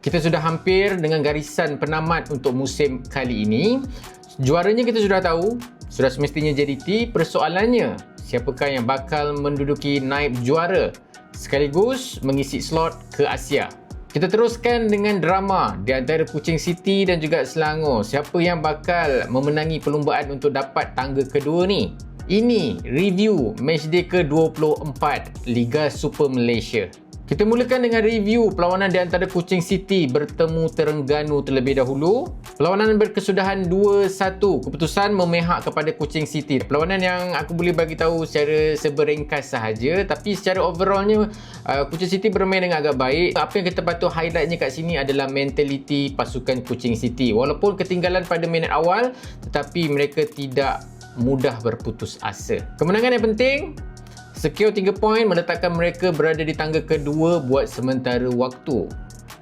Kita sudah hampir dengan garisan penamat untuk musim kali ini. Juaranya kita sudah tahu, sudah semestinya JDT. Persoalannya, siapakah yang bakal menduduki naib juara sekaligus mengisi slot ke Asia? Kita teruskan dengan drama di antara Kuching City dan juga Selangor. Siapa yang bakal memenangi perlumbaan untuk dapat tangga kedua ni? Ini review matchday ke-24 Liga Super Malaysia. Kita mulakan dengan review perlawanan di antara Kuching City bertemu Terengganu terlebih dahulu. Perlawanan berkesudahan 2-1. Keputusan memihak kepada Kuching City. Perlawanan yang aku boleh bagi tahu secara seberingkas sahaja, tapi secara overallnya Kuching City bermain dengan agak baik. Apa yang kita patut highlightnya kat sini adalah mentaliti pasukan Kuching City. Walaupun ketinggalan pada minit awal, tetapi mereka tidak mudah berputus asa. Kemenangan yang penting, secure 3 poin meletakkan mereka berada di tangga kedua buat sementara waktu.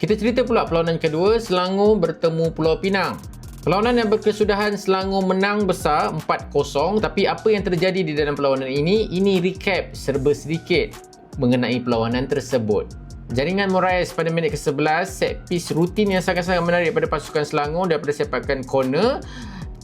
Kita cerita pula perlawanan kedua, Selangor bertemu Pulau Pinang. Perlawanan yang berkesudahan Selangor menang besar 4-0, tapi apa yang terjadi di dalam perlawanan ini recap serba sedikit mengenai perlawanan tersebut. Jaringan Moraes pada minit ke-11, set piece rutin yang sangat-sangat menarik pada pasukan Selangor daripada sepakan corner.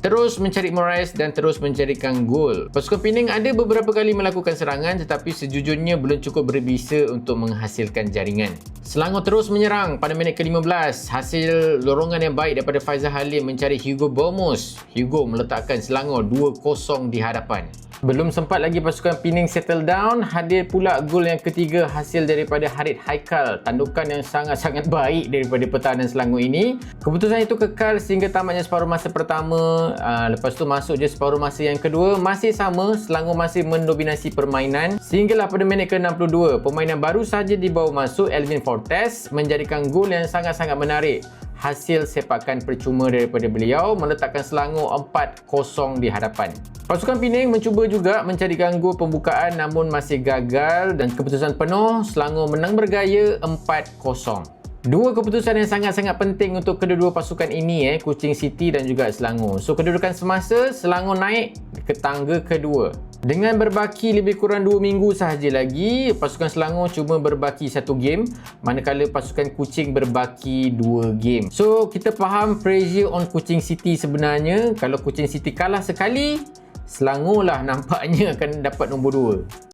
Terus mencari Moraes dan terus mencarikan gol. Pasukan Penang ada beberapa kali melakukan serangan tetapi sejujurnya belum cukup berbisa untuk menghasilkan jaringan. Selangor terus menyerang pada minit ke-15. Hasil lorongan yang baik daripada Faizal Halim mencari Hugo Bomus. Hugo meletakkan Selangor 2-0 di hadapan. Belum sempat lagi pasukan Penang settle down, hadir pula gol yang ketiga hasil daripada Harid Haikal. Tandukan yang sangat-sangat baik daripada pertahanan Selangor ini. Keputusan itu kekal sehingga tamatnya separuh masa pertama. Lepas tu masuk je separuh masa yang kedua. Masih sama, Selangor masih mendominasi permainan. Sehinggalah pada minit ke-62, pemain yang baru sahaja dibawa masuk, Elvin Fortes, menjadikan gol yang sangat-sangat menarik. Hasil sepakan percuma daripada beliau meletakkan Selangor 4-0 di hadapan. Pasukan Penang mencuba juga mencarikan gol pembukaan namun masih gagal dan keputusan penuh Selangor menang bergaya 4-0. Dua keputusan yang sangat-sangat penting untuk kedua-dua pasukan ini, Kuching City dan juga Selangor. So kedudukan semasa, Selangor naik ke tangga kedua. Dengan berbaki lebih kurang 2 minggu sahaja lagi, pasukan Selangor cuma berbaki 1 game, manakala pasukan Kuching berbaki 2 game. So kita faham pressure on Kuching City sebenarnya. Kalau Kuching City kalah sekali, Selangor lah nampaknya akan dapat nombor 2.